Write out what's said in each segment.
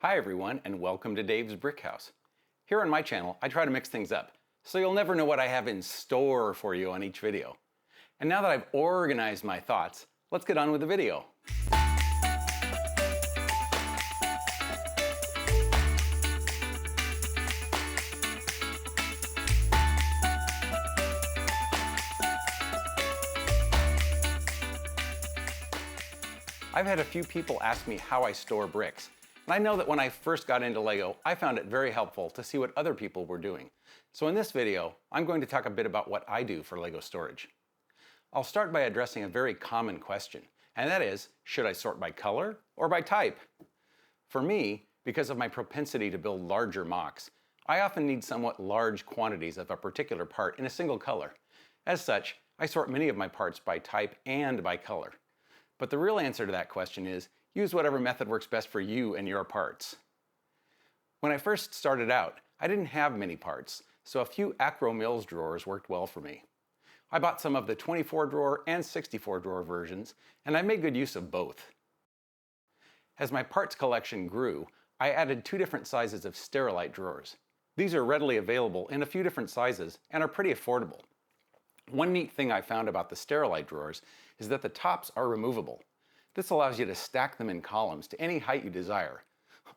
Hi everyone, and welcome to Dave's Brick House. Here on my channel, I try to mix things up, so you'll never know what I have in store for you on each video. And now that I've organized my thoughts, let's get on with the video. I've had a few people ask me how I store bricks. And I know that when I first got into Lego, I found it very helpful to see what other people were doing. So in this video, I'm going to talk a bit about what I do for Lego storage. I'll start by addressing a very common question, and that is, should I sort by color or by type? For me, because of my propensity to build larger mocks, I often need somewhat large quantities of a particular part in a single color. As such, I sort many of my parts by type and by color. But the real answer to that question is, use whatever method works best for you and your parts. When I first started out, I didn't have many parts, so a few Akro-Mils drawers worked well for me. I bought some of the 24 drawer and 64 drawer versions, and I made good use of both. As my parts collection grew, I added two different sizes of Sterilite drawers. These are readily available in a few different sizes and are pretty affordable. One neat thing I found about the Sterilite drawers is that the tops are removable. This allows you to stack them in columns to any height you desire,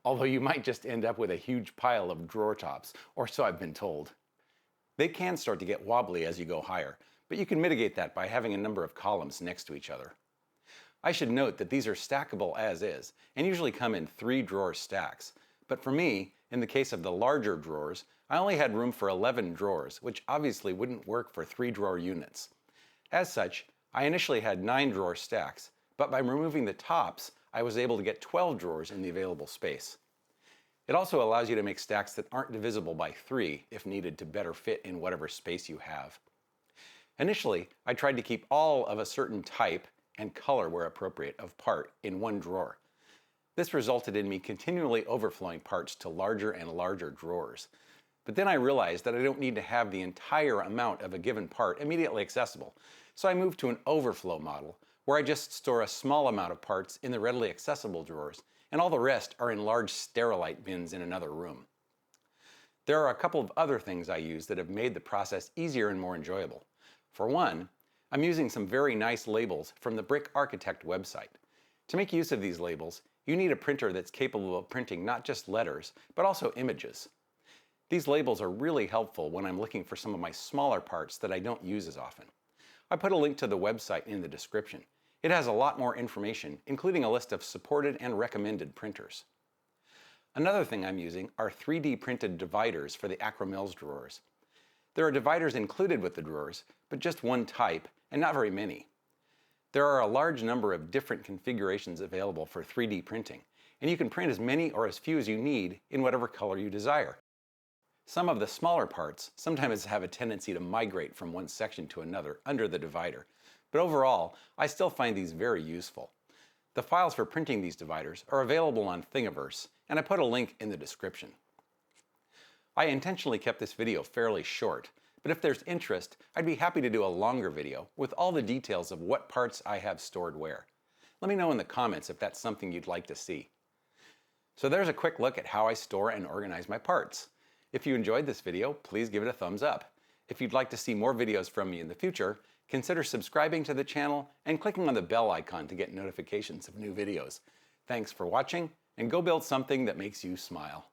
although you might just end up with a huge pile of drawer tops, or so I've been told. They can start to get wobbly as you go higher, but you can mitigate that by having a number of columns next to each other. I should note that these are stackable as is, and usually come in 3 drawer stacks, but for me, in the case of the larger drawers, I only had room for 11 drawers, which obviously wouldn't work for 3 drawer units. As such, I initially had 9 drawer stacks, but by removing the tops, I was able to get 12 drawers in the available space. It also allows you to make stacks that aren't divisible by 3 if needed to better fit in whatever space you have. Initially, I tried to keep all of a certain type and color where appropriate of part in one drawer. This resulted in me continually overflowing parts to larger and larger drawers. But then I realized that I don't need to have the entire amount of a given part immediately accessible, so I moved to an overflow model, where I just store a small amount of parts in the readily accessible drawers, and all the rest are in large Sterilite bins in another room. There are a couple of other things I use that have made the process easier and more enjoyable. For one, I'm using some very nice labels from the Brick Architect website. To make use of these labels, you need a printer that's capable of printing not just letters, but also images. These labels are really helpful when I'm looking for some of my smaller parts that I don't use as often. I put a link to the website in the description. It has a lot more information, including a list of supported and recommended printers. Another thing I'm using are 3D printed dividers for the Akro-Mils drawers. There are dividers included with the drawers, but just one type, and not very many. There are a large number of different configurations available for 3D printing, and you can print as many or as few as you need in whatever color you desire. Some of the smaller parts sometimes have a tendency to migrate from one section to another under the divider, but overall, I still find these very useful. The files for printing these dividers are available on Thingiverse, and I put a link in the description. I intentionally kept this video fairly short, but if there's interest, I'd be happy to do a longer video with all the details of what parts I have stored where. Let me know in the comments if that's something you'd like to see. So there's a quick look at how I store and organize my parts. If you enjoyed this video, please give it a thumbs up. If you'd like to see more videos from me in the future, consider subscribing to the channel and clicking on the bell icon to get notifications of new videos. Thanks for watching, and go build something that makes you smile.